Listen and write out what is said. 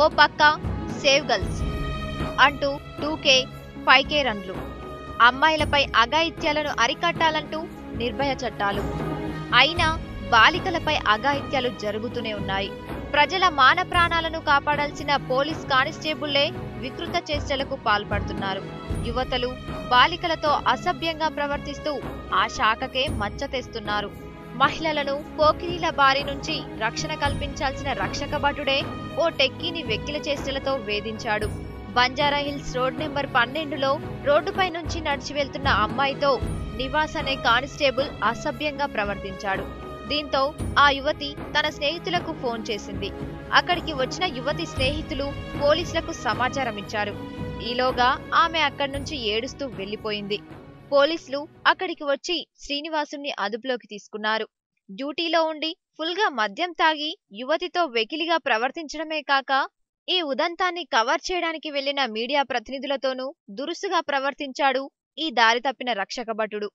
ఓ పక్క save girls అంటూ 2K 5K రన్లు, అమ్మాయిలపై అఘాయిత్యాలను అరికట్టాలంటూ Nirbhaya చట్టాలు. అయినా బాలికలపై అఘాయిత్యాలు జరుగుతూనే ఉన్నాయి. ప్రజల మాన ప్రాణాలను కాపాడాల్సిన పోలీస్ కానిస్టేబుల్లే వికృత చేష్టలకు పాల్పడుతున్నారు. యువతలు బాలికలతో అసభ్యంగా ప్రవర్తిస్తూ ఆ శాఖకే మచ్చ తెస్తున్నారు. మహిళలను పోకిరీల బారి నుంచి రక్షణ కల్పించాల్సిన రక్షక భటుడే ఓ టెక్కీని వెక్కిల చేష్టలతో వేధించాడు. బంజారాహిల్స్ రోడ్ నెంబర్ 12లో రోడ్డుపై నుంచి నడిచి వెళ్తున్న అమ్మాయితో నివాస్ అనే కానిస్టేబుల్ అసభ్యంగా ప్రవర్తించాడు. దీంతో ఆ యువతి తన స్నేహితులకు ఫోన్ చేసింది. అక్కడికి వచ్చిన యువతి స్నేహితులు పోలీసులకు సమాచారం ఇచ్చారు. ఈలోగా ఆమె అక్కడి నుంచి ఏడుస్తూ వెళ్లిపోయింది. పోలీసులు అక్కడికి వచ్చి శ్రీనివాసుని అదుపులోకి తీసుకున్నారు. డ్యూటీలో ఉండి ఫుల్గా మద్యం తాగి యువతితో వెకిలిగా ప్రవర్తించడమే కాక ఈ ఉదంతాన్ని కవర్ చేయడానికి వెళ్లిన మీడియా ప్రతినిధులతోనూ దురుసుగా ప్రవర్తించాడు ఈ దారి తప్పిన రక్షక భటుడు.